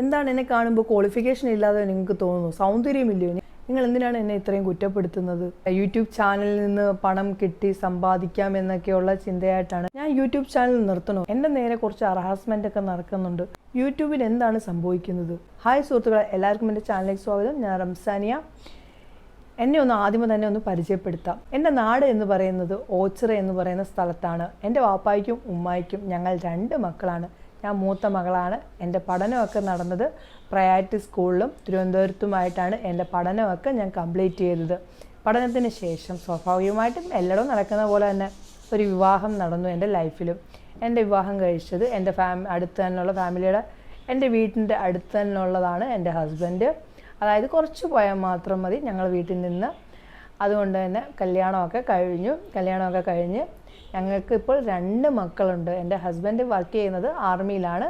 എന്താണ് എന്നെ കാണുമ്പോൾ ക്വാളിഫിക്കേഷൻ ഇല്ലാതെ നിങ്ങൾക്ക് തോന്നുന്നു, സൗന്ദര്യമില്ലയോ, നിങ്ങൾ എന്തിനാണ് എന്നെ ഇത്രയും കുറ്റപ്പെടുത്തുന്നത്? യൂട്യൂബ് ചാനലിൽ നിന്ന് പണം കിട്ടി സമ്പാദിക്കാം എന്നൊക്കെയുള്ള ചിന്തയായിട്ടാണ് ഞാൻ യൂട്യൂബ് ചാനൽ നിർത്തണോ? എൻ്റെ നേരെ കുറച്ച് ഹറാസ്മെൻ്റ് ഒക്കെ നടക്കുന്നുണ്ട്. യൂട്യൂബിൽ എന്താണ് സംഭവിക്കുന്നത്? ഹായ് സുഹൃത്തുക്കളെ, എല്ലാവർക്കും എൻ്റെ ചാനലിലേക്ക് സ്വാഗതം. ഞാൻ റംസാനിയ. എന്നെ ആദ്യമേ തന്നെ ഒന്ന് പരിചയപ്പെടുത്താം. എൻ്റെ നാട് എന്ന് പറയുന്നത് ഓച്ചിറ എന്ന് പറയുന്ന സ്ഥലത്താണ്. എൻ്റെ വാപ്പായ്ക്കും ഉമ്മായ്ക്കും ഞങ്ങൾ 2 മക്കളാണ്. ഞാൻ മൂത്ത മകളാണ്. എൻ്റെ പഠനമൊക്കെ നടന്നത് പ്രയാരിറ്റി സ്കൂളിലും തിരുവനന്തപുരത്തുമായിട്ടാണ് എൻ്റെ പഠനമൊക്കെ ഞാൻ കംപ്ലീറ്റ് ചെയ്തത്. പഠനത്തിന് ശേഷം സ്വാഭാവികമായിട്ടും എല്ലായിടവും നടക്കുന്ന പോലെ തന്നെ ഒരു വിവാഹം നടന്നു എൻ്റെ ലൈഫിലും. എൻ്റെ വിവാഹം കഴിച്ചത് എൻ്റെ അടുത്ത് തന്നെയുള്ള ഫാമിലിയുടെ, എൻ്റെ വീട്ടിൻ്റെ അടുത്ത് തന്നെയുള്ളതാണ് എൻ്റെ ഹസ്ബൻഡ്. അതായത് കുറച്ച് പോയാൽ മാത്രം മതി ഞങ്ങൾ വീട്ടിൽ നിന്ന്. അതുകൊണ്ട് തന്നെ കല്യാണമൊക്കെ കഴിഞ്ഞ് ഞങ്ങൾക്ക് ഇപ്പോൾ 2 മക്കളുണ്ട്. എൻ്റെ ഹസ്ബൻഡ് വർക്ക് ചെയ്യുന്നത് ആർമിയിലാണ്.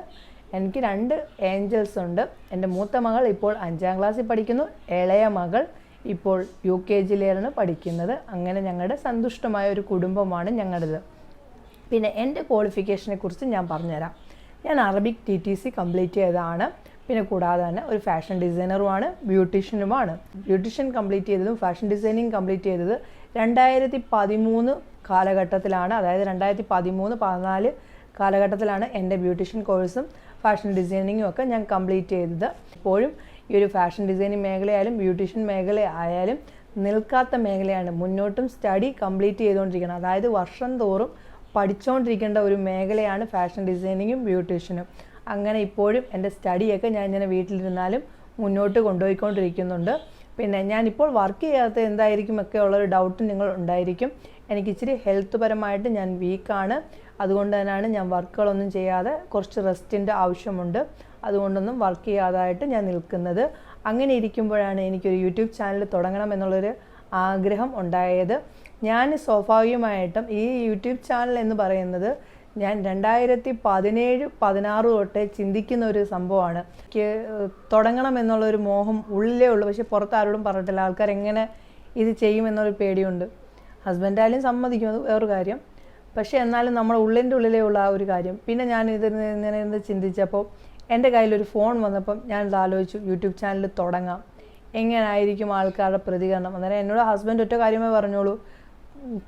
എനിക്ക് 2 ഏഞ്ചൽസ് ഉണ്ട്. എൻ്റെ മൂത്ത മകൾ ഇപ്പോൾ 5ാം ക്ലാസ്സിൽ പഠിക്കുന്നു. ഇളയ മകൾ ഇപ്പോൾ UKGയിലാണ് പഠിക്കുന്നത്. അങ്ങനെ ഞങ്ങളുടെ സന്തുഷ്ടമായ ഒരു കുടുംബമാണ് ഞങ്ങളുടേത്. പിന്നെ എൻ്റെ ക്വാളിഫിക്കേഷനെ കുറിച്ച് ഞാൻ പറഞ്ഞുതരാം. ഞാൻ അറബിക് TTC കംപ്ലീറ്റ് ചെയ്തതാണ്. പിന്നെ കൂടാതെ തന്നെ ഒരു ഫാഷൻ ഡിസൈനറുമാണ്, ബ്യൂട്ടീഷ്യനുമാണ്. ബ്യൂട്ടീഷ്യൻ കംപ്ലീറ്റ് ചെയ്തതും ഫാഷൻ ഡിസൈനിങ് കംപ്ലീറ്റ് ചെയ്തത് 2013 കാലഘട്ടത്തിലാണ്. അതായത് 2013-14 കാലഘട്ടത്തിലാണ് എൻ്റെ ബ്യൂട്ടീഷ്യൻ കോഴ്സും ഫാഷൻ ഡിസൈനിങ്ങും ഒക്കെ ഞാൻ കംപ്ലീറ്റ് ചെയ്തത്. ഇപ്പോഴും ഈ ഒരു ഫാഷൻ ഡിസൈനിങ് മേഖലയായാലും ബ്യൂട്ടീഷ്യൻ മേഖല ആയാലും നിൽക്കാത്ത മേഖലയാണ്. മുന്നോട്ടും സ്റ്റഡി കംപ്ലീറ്റ് ചെയ്തുകൊണ്ടിരിക്കണം. അതായത് വർഷം തോറും പഠിച്ചുകൊണ്ടിരിക്കേണ്ട ഒരു മേഖലയാണ് ഫാഷൻ ഡിസൈനിങ്ങും ബ്യൂട്ടീഷ്യനും. അങ്ങനെ ഇപ്പോഴും എൻ്റെ സ്റ്റഡിയൊക്കെ ഞാൻ ഇങ്ങനെ വീട്ടിലിരുന്നാലും മുന്നോട്ട് കൊണ്ടുപോയിക്കൊണ്ടിരിക്കുന്നുണ്ട്. പിന്നെ ഞാനിപ്പോൾ വർക്ക് ചെയ്യാത്ത എന്തായിരിക്കും ഒക്കെ ഉള്ളൊരു ഡൗട്ട് നിങ്ങൾ ഉണ്ടായിരിക്കും. എനിക്ക് ഇച്ചിരി ഹെൽത്ത് പരമായിട്ട് ഞാൻ വീക്കാണ്. അതുകൊണ്ട് തന്നെയാണ് ഞാൻ വർക്കുകളൊന്നും ചെയ്യാതെ, കുറച്ച് റെസ്റ്റിൻ്റെ ആവശ്യമുണ്ട്. അതുകൊണ്ടൊന്നും വർക്ക് ചെയ്യാതായിട്ട് ഞാൻ നിൽക്കുന്നത്. അങ്ങനെ ഇരിക്കുമ്പോഴാണ് എനിക്കൊരു യൂട്യൂബ് ചാനൽ തുടങ്ങണം എന്നുള്ളൊരു ആഗ്രഹം ഉണ്ടായത്. ഞാൻ സ്വാഭാവികമായിട്ടും ഈ യൂട്യൂബ് ചാനൽ എന്ന് പറയുന്നത് ഞാൻ 2017-16 തൊട്ടേ ചിന്തിക്കുന്ന ഒരു സംഭവമാണ്. എനിക്ക് തുടങ്ങണം എന്നുള്ളൊരു മോഹം ഉള്ളിലേ ഉള്ളൂ. പക്ഷെ പുറത്താരോടും പറഞ്ഞിട്ടില്ല. ആൾക്കാരെങ്ങനെ ഇത് ചെയ്യുമെന്നൊരു പേടിയുണ്ട്. ഹസ്ബൻഡായാലും സമ്മതിക്കുന്നത് വേറൊരു കാര്യം. പക്ഷേ എന്നാലും നമ്മുടെ ഉള്ളിൻ്റെ ഉള്ളിലേ ഉള്ള ആ ഒരു കാര്യം. പിന്നെ ഞാൻ ഇങ്ങനെ ചിന്തിച്ചപ്പോൾ എൻ്റെ കയ്യിലൊരു ഫോൺ വന്നപ്പം ഞാൻ ആലോചിച്ചു, യൂട്യൂബ് ചാനൽ തുടങ്ങാം, എങ്ങനെയായിരിക്കും ആൾക്കാരുടെ പ്രതികരണം. അന്നേരം എന്നോട് ഹസ്ബൻഡ് ഒറ്റ കാര്യമേ പറഞ്ഞോളൂ,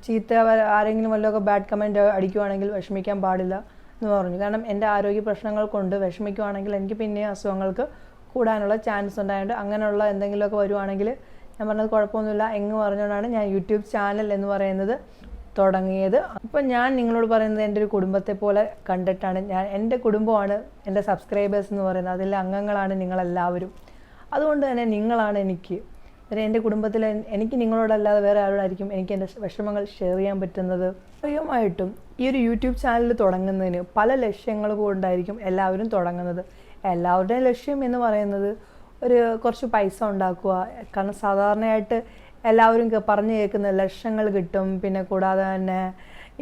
ചീത്ത ആരെങ്കിലും വല്ലതൊക്കെ ബാഡ് കമൻറ്റ് അടിക്കുവാണെങ്കിൽ വിഷമിക്കാൻ പാടില്ല എന്ന് പറഞ്ഞു. കാരണം എൻ്റെ ആരോഗ്യ പ്രശ്നങ്ങൾ കൊണ്ട് വിഷമിക്കുവാണെങ്കിൽ എനിക്ക് പിന്നെ അസുഖങ്ങൾക്ക് കൂടാനുള്ള ചാൻസ് ഉണ്ടായതുകൊണ്ട് അങ്ങനെയുള്ള എന്തെങ്കിലുമൊക്കെ വരുവാണെങ്കിൽ ഞാൻ പറഞ്ഞത് കുഴപ്പമൊന്നുമില്ല എന്ന് പറഞ്ഞുകൊണ്ടാണ് ഞാൻ യൂട്യൂബ് ചാനൽ എന്ന് പറയുന്നത് തുടങ്ങിയത്. അപ്പം ഞാൻ നിങ്ങളോട് പറയുന്നത് എൻ്റെ ഒരു കുടുംബത്തെ പോലെ കണ്ടിട്ടാണ്. എൻ്റെ കുടുംബമാണ് എൻ്റെ സബ്സ്ക്രൈബേഴ്സ് എന്ന് പറയുന്നത്. അതിലെ അംഗങ്ങളാണ് നിങ്ങളെല്ലാവരും. അതുകൊണ്ട് തന്നെ നിങ്ങളാണ് എൻ്റെ കുടുംബത്തിൽ എനിക്ക് നിങ്ങളോടല്ലാതെ വേറെ ആരോടായിരിക്കും എനിക്ക് എൻ്റെ വിഷമങ്ങൾ ഷെയർ ചെയ്യാൻ പറ്റുന്നത്. സ്വാഭാവികമായിട്ടും ഈ ഒരു യൂട്യൂബ് ചാനൽ തുടങ്ങുന്നതിന് പല ലക്ഷ്യങ്ങൾ കൊണ്ടായിരിക്കും എല്ലാവരും തുടങ്ങുന്നത്. എല്ലാവരുടെയും ലക്ഷ്യം എന്ന് പറയുന്നത് കുറച്ച് പൈസ ഉണ്ടാക്കുക. കാരണം സാധാരണയായിട്ട് എല്ലാവരും പറഞ്ഞു കേൾക്കുന്ന ലക്ഷങ്ങൾ കിട്ടും, പിന്നെ കൂടാതെ തന്നെ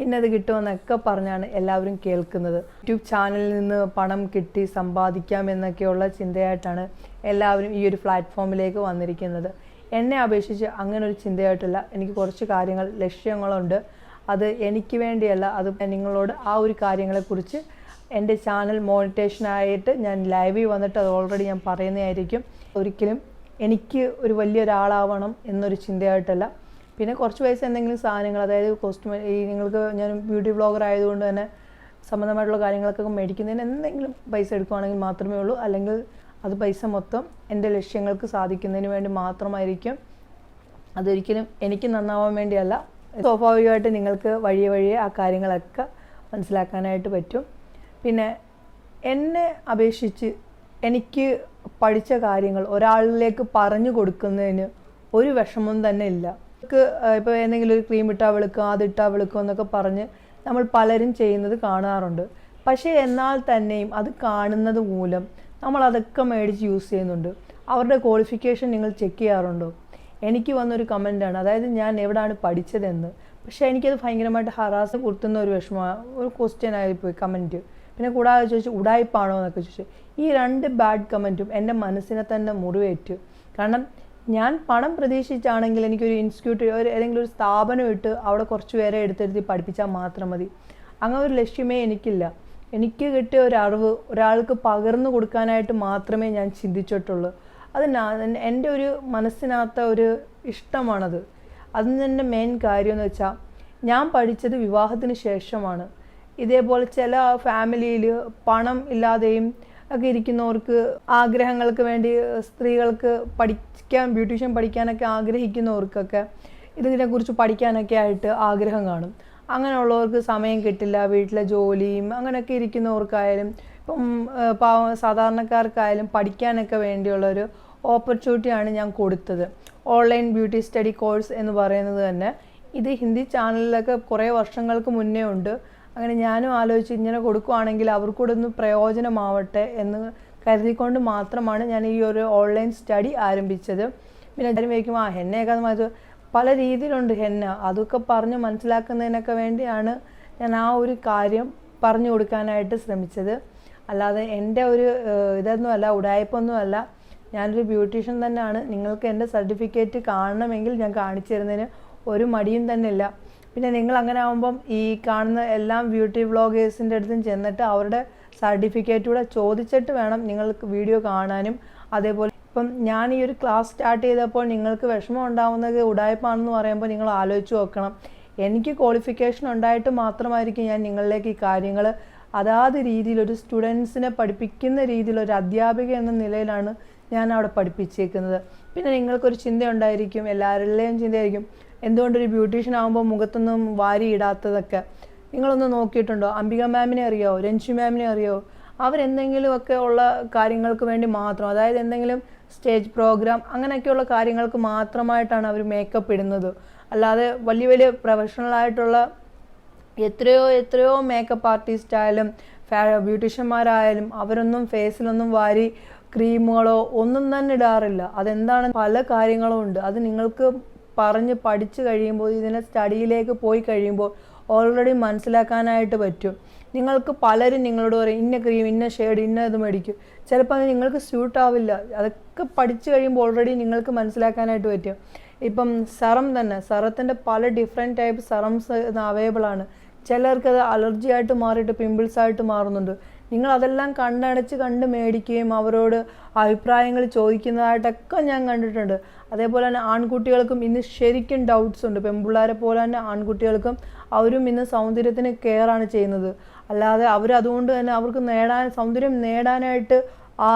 ഇന്നത് കിട്ടുമെന്നൊക്കെ പറഞ്ഞാണ് എല്ലാവരും കേൾക്കുന്നത്. യൂട്യൂബ് ചാനലിൽ നിന്ന് പണം കിട്ടി സമ്പാദിക്കാം എന്നൊക്കെയുള്ള ചിന്തയായിട്ടാണ് എല്ലാവരും ഈ ഒരു പ്ലാറ്റ്ഫോമിലേക്ക് വന്നിരിക്കുന്നത്. എന്നെ അപേക്ഷിച്ച് അങ്ങനെ ഒരു ചിന്തയായിട്ടില്ല. എനിക്ക് കുറച്ച് കാര്യങ്ങൾ, ലക്ഷ്യങ്ങളുണ്ട്. അത് എനിക്ക് വേണ്ടിയല്ല, അത് നിങ്ങളോട് ആ ഒരു കാര്യങ്ങളെക്കുറിച്ച് എൻ്റെ ചാനൽ മോണിറ്റേഷനായിട്ട് ഞാൻ ലൈവിൽ വന്നിട്ട് അത് ഓൾറെഡി ഞാൻ പറയുന്നതായിരിക്കും. ഒരിക്കലും എനിക്ക് ഒരു വലിയൊരാളാവണം എന്നൊരു ചിന്തയായിട്ടല്ല. പിന്നെ കുറച്ച് പൈസ എന്തെങ്കിലും സാധനങ്ങൾ, അതായത് നിങ്ങൾക്ക് ഞാൻ ബ്യൂട്ടി വ്ളോഗർ ആയതുകൊണ്ട് തന്നെ സംബന്ധമായിട്ടുള്ള കാര്യങ്ങളൊക്കെ മേടിക്കുന്നതിന് എന്തെങ്കിലും പൈസ എടുക്കുകയാണെങ്കിൽ മാത്രമേ ഉള്ളൂ. അല്ലെങ്കിൽ അത് പൈസ മൊത്തം എൻ്റെ ലക്ഷ്യങ്ങൾക്ക് സാധിക്കുന്നതിന് വേണ്ടി മാത്രമായിരിക്കും. അതൊരിക്കലും എനിക്ക് നന്നാവാൻ വേണ്ടിയല്ല. സ്വാഭാവികമായിട്ട് നിങ്ങൾക്ക് വഴിയെ ആ കാര്യങ്ങളൊക്കെ മനസ്സിലാക്കാനായിട്ട് പറ്റും. പിന്നെ എന്നെ അപേക്ഷിച്ച് എനിക്ക് പഠിച്ച കാര്യങ്ങൾ ഒരാളിലേക്ക് പറഞ്ഞു കൊടുക്കുന്നതിന് ഒരു വിഷമം തന്നെ ഇല്ല. ഇപ്പോൾ എന്തെങ്കിലും ഒരു ക്രീം ഇട്ടാൽ വെളുക്കുക, അതിട്ടാൽ വെളുക്കുക എന്നൊക്കെ പറഞ്ഞ് നമ്മൾ പലരും ചെയ്യുന്നത് കാണാറുണ്ട്. പക്ഷേ എന്നാൽ തന്നെയും അത് കാണുന്നത് മൂലം നമ്മൾ അതൊക്കെ മേടിച്ച് യൂസ് ചെയ്യുന്നുണ്ട്. അവരുടെ ക്വാളിഫിക്കേഷൻ നിങ്ങൾ ചെക്ക് ചെയ്യാറുണ്ടോ? എനിക്ക് വന്നൊരു കമൻറ്റാണ്, അതായത് ഞാൻ എവിടെയാണ് പഠിച്ചതെന്ന്. പക്ഷേ എനിക്കത് ഭയങ്കരമായിട്ട് ഹറാസ് കൊടുത്തുന്ന ഒരു ഒരു ക്വസ്റ്റ്യൻ ആയിപ്പോയി കമൻറ്റ്. പിന്നെ കൂടാതെ ചോദിച്ചു ഉടായിപ്പാണോ എന്നൊക്കെ ചോദിച്ചു. ഈ 2 ബാഡ് കമൻറ്റും എൻ്റെ മനസ്സിനെ തന്നെ മുറിവേറ്റു. കാരണം ഞാൻ പണം പ്രതീക്ഷിച്ചാണെങ്കിൽ എനിക്കൊരു ഇൻസ്റ്റിറ്റ്യൂട്ട് ഏതെങ്കിലും ഒരു സ്ഥാപനം ഇട്ട് അവിടെ കുറച്ച് പേരെ എടുത്തെടുത്ത് പഠിപ്പിച്ചാൽ മാത്രം മതി. അങ്ങനെ ഒരു ലക്ഷ്യമേ എനിക്കില്ല. എനിക്ക് കിട്ടിയ ഒരു അറിവ് ഒരാൾക്ക് പകർന്നു കൊടുക്കാനായിട്ട് മാത്രമേ ഞാൻ ചിന്തിച്ചിട്ടുള്ളൂ. അത് എൻ്റെ ഒരു മനസ്സിനകത്ത ഒരു ഇഷ്ടമാണത്. അതിന് തന്നെ മെയിൻ കാര്യം എന്ന് വെച്ചാൽ ഞാൻ പഠിച്ചത് വിവാഹത്തിന് ശേഷമാണ്. ഇതേപോലെ ചില ഫാമിലിയിൽ പണം ഇല്ലാതെയും ഒക്കെ ഇരിക്കുന്നവർക്ക്, ആഗ്രഹങ്ങൾക്ക് വേണ്ടി സ്ത്രീകൾക്ക് ബ്യൂട്ടീഷ്യൻ പഠിക്കാനൊക്കെ ആഗ്രഹിക്കുന്നവർക്കൊക്കെ ഇതിനെക്കുറിച്ച് പഠിക്കാനൊക്കെ ആയിട്ട് ആഗ്രഹം കാണും. അങ്ങനെയുള്ളവർക്ക് സമയം കിട്ടില്ല, വീട്ടിലെ ജോലിയും അങ്ങനെയൊക്കെ ഇരിക്കുന്നവർക്കായാലും ഇപ്പം സാധാരണക്കാർക്കായാലും പഠിക്കാനൊക്കെ വേണ്ടിയുള്ളൊരു ഓപ്പർച്യൂണിറ്റിയാണ് ഞാൻ കൊടുത്തത്. ഓൺലൈൻ ബ്യൂട്ടി സ്റ്റഡി കോഴ്സ് എന്ന് പറയുന്നത് തന്നെ ഇത് ഹിന്ദി ചാനലിലൊക്കെ കുറേ വർഷങ്ങൾക്ക് മുന്നേ ഉണ്ട്. അങ്ങനെ ഞാനും ആലോചിച്ച് ഇങ്ങനെ കൊടുക്കുകയാണെങ്കിൽ അവർക്കൂടെ ഒന്ന് പ്രയോജനമാവട്ടെ എന്ന് കരുതിക്കൊണ്ട് മാത്രമാണ് ഞാൻ ഈ ഒരു ഓൺലൈൻ സ്റ്റഡി ആരംഭിച്ചത്. പിന്നെ എല്ലാവരും വയ്ക്കുമ്പോൾ ഹെന്നയൊക്കെ പല രീതിയിലുണ്ട് ഹെന്ന, അതൊക്കെ പറഞ്ഞ് മനസ്സിലാക്കുന്നതിനൊക്കെ വേണ്ടിയാണ് ഞാൻ ആ ഒരു കാര്യം പറഞ്ഞു കൊടുക്കാനായിട്ട് ശ്രമിച്ചത്. അല്ലാതെ എൻ്റെ ഒരു ഇതൊന്നുമല്ല, ഉടായ്പൊന്നുമല്ല. ഞാനൊരു ബ്യൂട്ടീഷ്യൻ തന്നെയാണ്. നിങ്ങൾക്ക് എൻ്റെ സർട്ടിഫിക്കറ്റ് കാണണമെങ്കിൽ ഞാൻ കാണിച്ചു തരുന്നതിന് ഒരു മടിയും തന്നെ ഇല്ല. പിന്നെ നിങ്ങൾ അങ്ങനെ ആകുമ്പം ഈ കാണുന്ന എല്ലാം ബ്യൂട്ടി വ്ളോഗേഴ്സിൻ്റെ അടുത്തും ചെന്നിട്ട് അവരുടെ സർട്ടിഫിക്കറ്റ് കൂടെ ചോദിച്ചിട്ട് വേണം നിങ്ങൾക്ക് വീഡിയോ കാണാനും. അതേപോലെ ഇപ്പം ഞാൻ ഈ ഒരു ക്ലാസ് സ്റ്റാർട്ട് ചെയ്തപ്പോൾ നിങ്ങൾക്ക് വിഷമം ഉണ്ടാകുന്നത് ഉടായ്പാണെന്ന് പറയുമ്പോൾ നിങ്ങൾ ആലോചിച്ച് നോക്കണം. എനിക്ക് ക്വാളിഫിക്കേഷൻ ഉണ്ടായിട്ട് മാത്രമായിരിക്കും ഞാൻ നിങ്ങളിലേക്ക് ഈ കാര്യങ്ങൾ അതാത് രീതിയിൽ ഒരു സ്റ്റുഡൻസിനെ പഠിപ്പിക്കുന്ന രീതിയിൽ ഒരു അധ്യാപിക എന്ന നിലയിലാണ് ഞാൻ അവിടെ പഠിപ്പിച്ചേക്കുന്നത്. പിന്നെ നിങ്ങൾക്കൊരു ചിന്ത ഉണ്ടായിരിക്കും, എല്ലാവരുടെയും ചിന്തയായിരിക്കും, എന്തുകൊണ്ടൊരു ബ്യൂട്ടീഷ്യൻ ആകുമ്പോൾ മുഖത്തൊന്നും വാരി ഇടാത്തതൊക്കെ. നിങ്ങളൊന്ന് നോക്കിയിട്ടുണ്ടോ? അംബിക മാമിനെ അറിയോ? രഞ്ജു മാമിനെ അറിയോ? അവരെന്തെങ്കിലുമൊക്കെ ഉള്ള കാര്യങ്ങൾക്ക് വേണ്ടി മാത്രം, അതായത് എന്തെങ്കിലും സ്റ്റേജ് പ്രോഗ്രാം അങ്ങനെയൊക്കെയുള്ള കാര്യങ്ങൾക്ക് മാത്രമായിട്ടാണ് അവർ മേക്കപ്പ് ഇടുന്നത്. അല്ലാതെ വലിയ വലിയ പ്രൊഫഷണലായിട്ടുള്ള എത്രയോ മേക്കപ്പ് ആർട്ടിസ്റ്റ് ആയാലും ബ്യൂട്ടീഷ്യന്മാരായാലും അവരൊന്നും ഫേസിലൊന്നും വാരി ക്രീമുകളോ ഒന്നും തന്നെ ഇടാറില്ല. അതെന്താണ്? പല കാര്യങ്ങളും ഉണ്ട്. അത് നിങ്ങൾക്ക് പറഞ്ഞ് പഠിച്ചു കഴിയുമ്പോൾ, ഇതിനെ സ്റ്റഡിയിലേക്ക് പോയി കഴിയുമ്പോൾ ഓൾറെഡി മനസ്സിലാക്കാനായിട്ട് പറ്റും. നിങ്ങൾക്ക് പലരും നിങ്ങളോട് പറയും ഇന്ന ക്രീം, ഇന്ന ഷെയ്ഡ്, ഇന്ന ഇത് മേടിക്കും. ചിലപ്പോൾ അത് നിങ്ങൾക്ക് സ്യൂട്ട് ആവില്ല. അതൊക്കെ പഠിച്ചു കഴിയുമ്പോൾ ഓൾറെഡി നിങ്ങൾക്ക് മനസ്സിലാക്കാനായിട്ട് പറ്റും. ഇപ്പം സെറത്തിൻ്റെ പല ഡിഫറെൻറ്റ് ടൈപ്പ് സെറംസ് അവൈലബിൾ ആണ്. ചിലർക്കത് അലർജി ആയിട്ട് മാറിയിട്ട് പിമ്പിൾസ് ആയിട്ട് മാറുന്നുണ്ട്. നിങ്ങൾ അതെല്ലാം കണ്ട് മേടിക്കുകയും അവരോട് അഭിപ്രായങ്ങൾ ചോദിക്കുന്നതായിട്ടൊക്കെ ഞാൻ കണ്ടിട്ടുണ്ട്. അതേപോലെ തന്നെ ആൺകുട്ടികൾക്കും ഇന്ന് ശരിക്കും ഡൗട്ട്സ് ഉണ്ട്. പെൺപിള്ളേരെ പോലെ തന്നെ ആൺകുട്ടികൾക്കും അവരും ഇന്ന് സൗന്ദര്യത്തിന് കെയറാണ് ചെയ്യുന്നത്. അല്ലാതെ അവരതുകൊണ്ട് തന്നെ അവർക്ക് സൗന്ദര്യം നേടാനായിട്ട്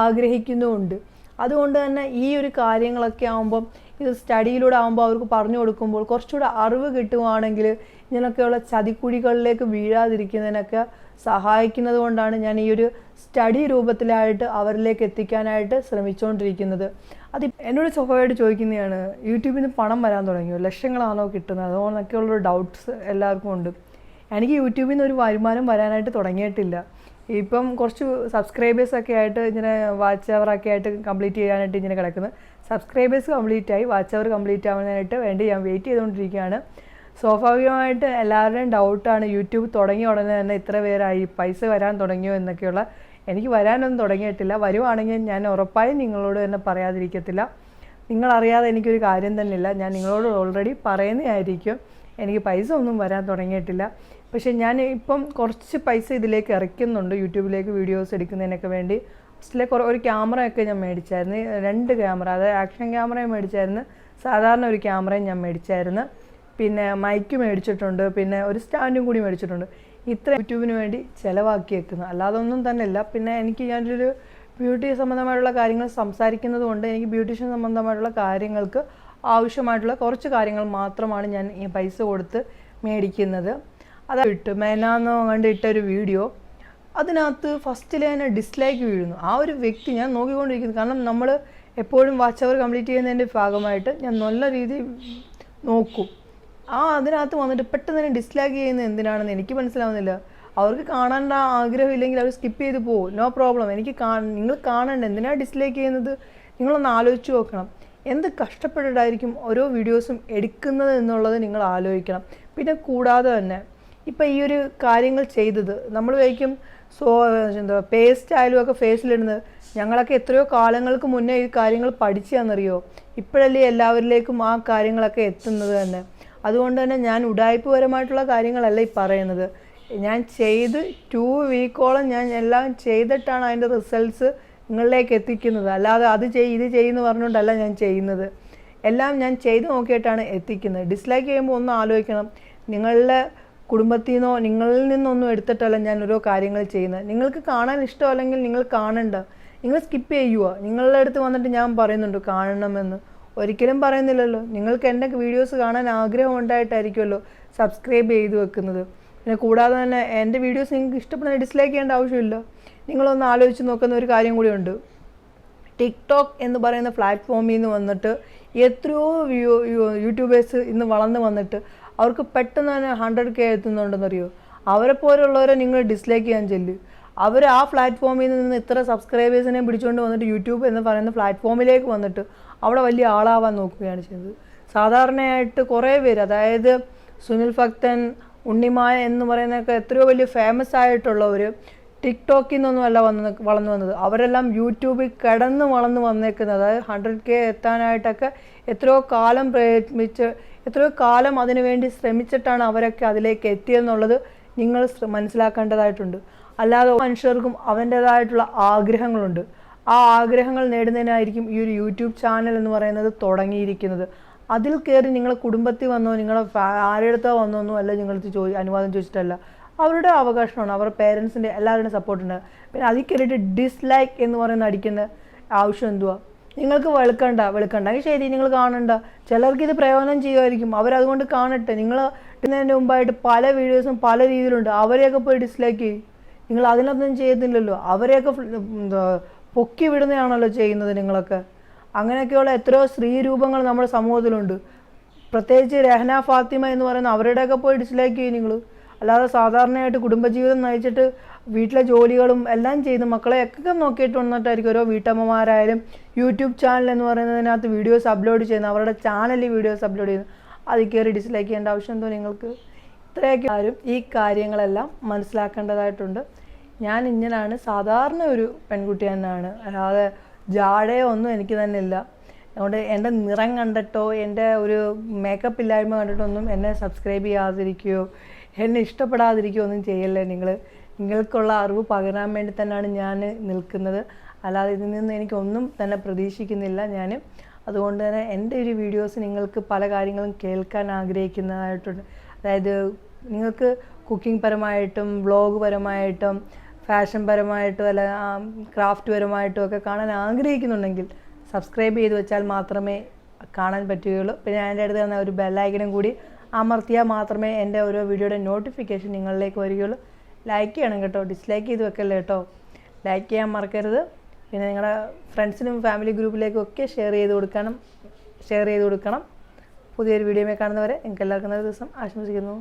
ആഗ്രഹിക്കുന്നുമുണ്ട്. അതുകൊണ്ട് തന്നെ ഈ ഒരു കാര്യങ്ങളൊക്കെ ആകുമ്പം ഇത് സ്റ്റഡിയിലൂടെ ആകുമ്പോൾ അവർക്ക് പറഞ്ഞു കൊടുക്കുമ്പോൾ കുറച്ചുകൂടെ അറിവ് കിട്ടുവാണെങ്കിൽ ഇങ്ങനെയൊക്കെയുള്ള ചതിക്കുഴികളിലേക്ക് വീഴാതിരിക്കുന്നതിനൊക്കെ സഹായിക്കുന്നത് കൊണ്ടാണ് ഞാൻ ഈ ഒരു സ്റ്റഡി രൂപത്തിലായിട്ട് അവരിലേക്ക് എത്തിക്കാനായിട്ട് ശ്രമിച്ചുകൊണ്ടിരിക്കുന്നത്. അത് എന്നോട് സ്വഭാവമായിട്ട് ചോദിക്കുന്നതാണ്, യൂട്യൂബിൽ നിന്ന് പണം വരാൻ തുടങ്ങിയോ, ലക്ഷങ്ങളാണോ കിട്ടുന്നത്, അതുകൊണ്ടൊക്കെയുള്ളൊരു ഡൗട്ട്സ് എല്ലാവർക്കും ഉണ്ട്. എനിക്ക് യൂട്യൂബിൽ നിന്ന് ഒരു വരുമാനം വരാനായിട്ട് തുടങ്ങിയിട്ടില്ല. ഇപ്പം കുറച്ച് സബ്സ്ക്രൈബേഴ്സൊക്കെ ആയിട്ട് ഇങ്ങനെ വാച്ച് അവറൊക്കെ ആയിട്ട് കംപ്ലീറ്റ് ചെയ്യാനായിട്ട് ഇങ്ങനെ കിടക്കുന്നത്. സബ്സ്ക്രൈബേഴ്സ് കംപ്ലീറ്റ് ആയി, വാച്ച് അവർ കംപ്ലീറ്റ് ആവാനായിട്ട് വേണ്ടി ഞാൻ വെയിറ്റ് ചെയ്തുകൊണ്ടിരിക്കുകയാണ്. സ്വാഭാവികമായിട്ട് എല്ലാവരുടെയും ഡൗട്ടാണ്, യൂട്യൂബ് തുടങ്ങിയ ഉടനെ തന്നെ ഇത്ര പേരായി, പൈസ വരാൻ തുടങ്ങിയോ എന്നൊക്കെയുള്ള. എനിക്ക് വരാനൊന്നും തുടങ്ങിയിട്ടില്ല. വരുവാണെങ്കിൽ ഞാൻ ഉറപ്പായും നിങ്ങളോട് തന്നെ പറയാതിരിക്കത്തില്ല. നിങ്ങളറിയാതെ എനിക്കൊരു കാര്യം തന്നെ ഇല്ല. ഞാൻ നിങ്ങളോട് ഓൾറെഡി പറയുന്നതായിരിക്കും. എനിക്ക് പൈസ ഒന്നും വരാൻ തുടങ്ങിയിട്ടില്ല. പക്ഷേ ഞാൻ ഇപ്പം കുറച്ച് പൈസ ഇതിലേക്ക് ഇറക്കുന്നുണ്ട്, യൂട്യൂബിലേക്ക് വീഡിയോസ് എടുക്കുന്നതിനൊക്കെ വേണ്ടി. ഫസ്റ്റിലെ ഒരു ക്യാമറയൊക്കെ ഞാൻ മേടിച്ചായിരുന്നു, 2 ക്യാമറ, അതായത് ആക്ഷൻ ക്യാമറയും മേടിച്ചായിരുന്നു, സാധാരണ ഒരു ക്യാമറയും ഞാൻ മേടിച്ചായിരുന്നു. പിന്നെ മൈക്ക് മേടിച്ചിട്ടുണ്ട്, പിന്നെ ഒരു സ്റ്റാൻഡും കൂടി മേടിച്ചിട്ടുണ്ട്. ഇത്ര യൂട്യൂബിന് വേണ്ടി ചിലവാക്കി വെക്കുന്നു, അല്ലാതെ ഒന്നും തന്നെ ഇല്ല. പിന്നെ ഞാനൊരു ബ്യൂട്ടി സംബന്ധമായിട്ടുള്ള കാര്യങ്ങൾ സംസാരിക്കുന്നത് കൊണ്ട് എനിക്ക് ബ്യൂട്ടീഷ്യൻ സംബന്ധമായിട്ടുള്ള കാര്യങ്ങൾക്ക് ആവശ്യമായിട്ടുള്ള കുറച്ച് കാര്യങ്ങൾ മാത്രമാണ് ഞാൻ ഈ പൈസ കൊടുത്ത് മേടിക്കുന്നത്. അതായിട്ട് മേനാന്നോ കണ്ട് ഇട്ടൊരു വീഡിയോ, അതിനകത്ത് ഫസ്റ്റിൽ തന്നെ ഡിസ്ലൈക്ക് വീഴുന്നു. ആ ഒരു വ്യക്തി ഞാൻ നോക്കിക്കൊണ്ടിരിക്കുന്നു. കാരണം നമ്മൾ എപ്പോഴും വാച്ച് അവർ കംപ്ലീറ്റ് ചെയ്യുന്നതിൻ്റെ ഭാഗമായിട്ട് ഞാൻ നല്ല രീതിയിൽ നോക്കും. അതിനകത്ത് വന്നിട്ട് പെട്ടെന്ന് തന്നെ ഡിസ്ലൈക്ക് ചെയ്യുന്നത് എന്തിനാണെന്ന് എനിക്ക് മനസ്സിലാവുന്നില്ല. അവർക്ക് കാണേണ്ട ആഗ്രഹമില്ലെങ്കിൽ അവർ സ്കിപ്പ് ചെയ്ത് പോകും, നോ പ്രോബ്ലം. നിങ്ങൾ കാണണ്ട, എന്തിനാണ് ഡിസ്ലൈക്ക് ചെയ്യുന്നത്? നിങ്ങളൊന്ന് ആലോചിച്ച് നോക്കണം. എന്ത് കഷ്ടപ്പെട്ടിട്ടായിരിക്കും ഓരോ വീഡിയോസും എടുക്കുന്നത് എന്നുള്ളത് നിങ്ങൾ ആലോചിക്കണം. പിന്നെ കൂടാതെ തന്നെ ഇപ്പം ഈ ഒരു കാര്യങ്ങൾ ചെയ്തത് നമ്മൾ വയ്ക്കും പേസ്റ്റ് ആയാലും ഒക്കെ ഫേസിലിടുന്നത്. ഞങ്ങളൊക്കെ എത്രയോ കാലങ്ങൾക്ക് മുന്നേ ഈ കാര്യങ്ങൾ പഠിച്ചാന്നറിയോ? ഇപ്പോഴല്ലേ എല്ലാവരിലേക്കും ആ കാര്യങ്ങളൊക്കെ എത്തുന്നത് തന്നെ. അതുകൊണ്ട് തന്നെ ഞാൻ ഉഡായിപ്പുപരമായിട്ടുള്ള കാര്യങ്ങളല്ല ഈ പറയുന്നത്. ഞാൻ ചെയ്ത് 2 വീക്കോളം ഞാൻ എല്ലാം ചെയ്തിട്ടാണ് അതിൻ്റെ റിസൾട്ട്സ് നിങ്ങളിലേക്ക് എത്തിക്കുന്നത്. അല്ലാതെ ഇത് ചെയ്യുമെന്ന് പറഞ്ഞുകൊണ്ടല്ല ഞാൻ ചെയ്യുന്നത്. എല്ലാം ഞാൻ ചെയ്ത് നോക്കിയിട്ടാണ് എത്തിക്കുന്നത്. ഡിസ്ലൈക്ക് ചെയ്യുമ്പോൾ ഒന്ന് ആലോചിക്കണം. നിങ്ങളുടെ കുടുംബത്തിൽ നിന്നോ നിങ്ങളിൽ നിന്നൊന്നും എടുത്തിട്ടല്ല ഞാൻ ഓരോ കാര്യങ്ങൾ ചെയ്യുന്നത്. നിങ്ങൾക്ക് കാണാൻ ഇഷ്ടമല്ലെങ്കിൽ നിങ്ങൾ കാണണ്ട, നിങ്ങൾ സ്കിപ്പ് ചെയ്യുക. നിങ്ങളുടെ അടുത്ത് വന്നിട്ട് ഞാൻ പറയുന്നുണ്ട് കാണണമെന്ന്, ഒരിക്കലും പറയുന്നില്ലല്ലോ. നിങ്ങൾക്ക് എൻ്റെ വീഡിയോസ് കാണാൻ ആഗ്രഹം ഉണ്ടായിട്ടായിരിക്കുമല്ലോ സബ്സ്ക്രൈബ് ചെയ്ത് വെക്കുന്നത്. പിന്നെ കൂടാതെ തന്നെ എൻ്റെ വീഡിയോസ് നിങ്ങൾക്ക് ഇഷ്ടപ്പെടുന്ന ഡിസ്ലൈക്ക് ചെയ്യേണ്ട ആവശ്യമില്ല. നിങ്ങളൊന്ന് ആലോചിച്ച് നോക്കുന്ന ഒരു കാര്യം കൂടിയുണ്ട്. ടിക്ടോക്ക് എന്ന് പറയുന്ന പ്ലാറ്റ്ഫോമിൽ നിന്ന് വന്നിട്ട് എത്രയോ യൂട്യൂബേഴ്സ് ഇന്ന് വളർന്ന് വന്നിട്ട് അവർക്ക് പെട്ടെന്ന് തന്നെ 100K എത്തുന്നുണ്ടെന്നറിയോ. അവരെ പോലുള്ളവരെ നിങ്ങൾ ഡിസ്ലൈക്ക് ചെയ്യാൻ ചെല്ല്. അവർ ആ പ്ലാറ്റ്ഫോമിൽ നിന്ന് ഇത്ര സബ്സ്ക്രൈബേഴ്സിനെ പിടിച്ചുകൊണ്ട് വന്നിട്ട് യൂട്യൂബ് എന്ന് പറയുന്ന പ്ലാറ്റ്ഫോമിലേക്ക് വന്നിട്ട് അവിടെ വലിയ ആളാവാൻ നോക്കുകയാണ് ചെയ്യുന്നത്. സാധാരണയായിട്ട് കുറേ പേര്, അതായത് സുനിൽ ഭക്തൻ, ഉണ്ണിമായ എന്ന് പറയുന്നതൊക്കെ എത്രയോ വലിയ ഫേമസ് ആയിട്ടുള്ളവർ ടിക്ടോക്കിൽ നിന്നൊന്നും അല്ല വളർന്നു വന്നത്. അവരെല്ലാം യൂട്യൂബിൽ കിടന്ന് വളർന്ന് വന്നേക്കുന്നത്. അതായത് 100K എത്താനായിട്ടൊക്കെ എത്രയോ കാലം പ്രയത്നിച്ച്, എത്രയോ കാലം അതിനുവേണ്ടി ശ്രമിച്ചിട്ടാണ് അവരൊക്കെ അതിലേക്ക് എത്തിയെന്നുള്ളത് നിങ്ങൾ മനസ്സിലാക്കേണ്ടതായിട്ടുണ്ട്. അല്ലാതെ മനുഷ്യർക്കും അവൻ്റേതായിട്ടുള്ള ആഗ്രഹങ്ങളുണ്ട്. ആ ആഗ്രഹങ്ങൾ നേടുന്നതിനായിരിക്കും ഈ ഒരു യൂട്യൂബ് ചാനൽ എന്ന് പറയുന്നത് തുടങ്ങിയിരിക്കുന്നത്. അതിൽ കയറി നിങ്ങളെ കുടുംബത്തിൽ വന്നോ നിങ്ങളെ ആരെടുത്തോ വന്നോന്നോ അല്ല നിങ്ങൾക്ക് അനുവാദം ചോദിച്ചിട്ടല്ല. അവരുടെ അവകാശമാണ്, അവരുടെ പേരൻസിൻ്റെ എല്ലാവരുടെയും സപ്പോർട്ടുണ്ട്. പിന്നെ അതിൽ കയറിയിട്ട് ഡിസ്ലൈക്ക് എന്ന് പറയുന്ന അടിക്കുന്ന ആവശ്യം എന്തുവാ? നിങ്ങൾക്ക് വെളുക്കണ്ടെങ്കിൽ ശരി, നിങ്ങൾ കാണണ്ട. ചിലർക്ക് ഇത് പ്രയോജനം ചെയ്യുമായിരിക്കും, അവരതുകൊണ്ട് കാണട്ടെ. നിങ്ങൾ ഇടുന്നതിൻ്റെ മുമ്പായിട്ട് പല വീഡിയോസും പല രീതിയിലുണ്ട്. അവരെയൊക്കെ പോയി ഡിസ്ലൈക്ക് ചെയ്യും. നിങ്ങൾ അതിനൊന്നും ചെയ്യുന്നില്ലല്ലോ. അവരെയൊക്കെ പൊക്കി വിടുന്നതാണല്ലോ ചെയ്യുന്നത് നിങ്ങളൊക്കെ. അങ്ങനെയൊക്കെയുള്ള എത്രയോ സ്ത്രീ രൂപങ്ങൾ നമ്മുടെ സമൂഹത്തിലുണ്ട്. പ്രത്യേകിച്ച് രഹന, ഫാത്തിമ എന്ന് പറയുന്ന അവരുടെയൊക്കെ പോയി ഡിസ്ലൈക്ക് ചെയ്യും നിങ്ങൾ. അല്ലാതെ സാധാരണയായിട്ട് കുടുംബജീവിതം നയിച്ചിട്ട് വീട്ടിലെ ജോലികളും എല്ലാം ചെയ്ത് മക്കളെയൊക്കെ നോക്കിയിട്ട് വന്നിട്ടായിരിക്കും ഓരോ വീട്ടമ്മമാരായാലും യൂട്യൂബ് ചാനൽ എന്ന് പറയുന്നതിനകത്ത് വീഡിയോസ് അപ്ലോഡ് ചെയ്യുന്നത്, അവരുടെ ചാനലിൽ വീഡിയോസ് അപ്ലോഡ് ചെയ്യുന്നത്. അതിൽ കയറി ഡിസ്ലൈക്ക് ചെയ്യേണ്ട ആവശ്യം എന്തോ നിങ്ങൾക്ക്? ഇത്രയൊക്കെ ആരും ഈ കാര്യങ്ങളെല്ലാം മനസ്സിലാക്കേണ്ടതായിട്ടുണ്ട്. ഞാൻ ഇങ്ങനെയാണ്, സാധാരണ ഒരു പെൺകുട്ടി തന്നെയാണ്, അല്ലാതെ ജാടയോ ഒന്നും എനിക്ക് തന്നെ ഇല്ല. അതുകൊണ്ട് എൻ്റെ നിറം കണ്ടിട്ടോ എൻ്റെ ഒരു മേക്കപ്പ് ഇല്ലായ്മ കണ്ടിട്ടോ ഒന്നും എന്നെ സബ്സ്ക്രൈബ് ചെയ്യാതിരിക്കുകയോ എന്നെ ഇഷ്ടപ്പെടാതിരിക്കുകയോ ഒന്നും ചെയ്യല്ലേ. നിങ്ങൾക്കുള്ള അറിവ് പകരാൻ വേണ്ടി തന്നെയാണ് ഞാൻ നിൽക്കുന്നത്. അല്ലാതെ ഇതിൽ നിന്ന് എനിക്കൊന്നും തന്നെ പ്രതീക്ഷിക്കുന്നില്ല ഞാൻ. അതുകൊണ്ട് തന്നെ എൻ്റെ ഒരു വീഡിയോസ് നിങ്ങൾക്ക് പല കാര്യങ്ങളും കേൾക്കാൻ ആഗ്രഹിക്കുന്നതായിട്ടുണ്ട്. അതായത് നിങ്ങൾക്ക് കുക്കിംഗ് പരമായിട്ടും വ്ളോഗ് പരമായിട്ടും ഫാഷൻ പരമായിട്ടും അല്ല ക്രാഫ്റ്റ് പരമായിട്ടും ഒക്കെ കാണാൻ ആഗ്രഹിക്കുന്നുണ്ടെങ്കിൽ സബ്സ്ക്രൈബ് ചെയ്ത് വെച്ചാൽ മാത്രമേ കാണാൻ പറ്റുകയുള്ളൂ. പിന്നെ എൻ്റെ അടുത്ത് തന്നെ ഒരു ബെല്ലൈക്കനും കൂടി അമർത്തിയാൽ മാത്രമേ എൻ്റെ ഓരോ വീഡിയോയുടെ നോട്ടിഫിക്കേഷൻ നിങ്ങളിലേക്ക് വരികയുള്ളൂ. ലൈക്ക് ചെയ്യണം കേട്ടോ, ഡിസ്ലൈക്ക് ചെയ്ത് വെക്കല്ലേ കേട്ടോ. ലൈക്ക് ചെയ്യാൻ മറക്കരുത്. പിന്നെ നിങ്ങളുടെ ഫ്രണ്ട്സിനും ഫാമിലി ഗ്രൂപ്പിലേക്കും ഒക്കെ ഷെയർ ചെയ്ത് കൊടുക്കണം. പുതിയൊരു വീഡിയോയിൽ കാണുന്നവരെ നിങ്ങൾക്ക് എല്ലാവർക്കും നല്ല ദിവസം ആശംസിക്കുന്നു.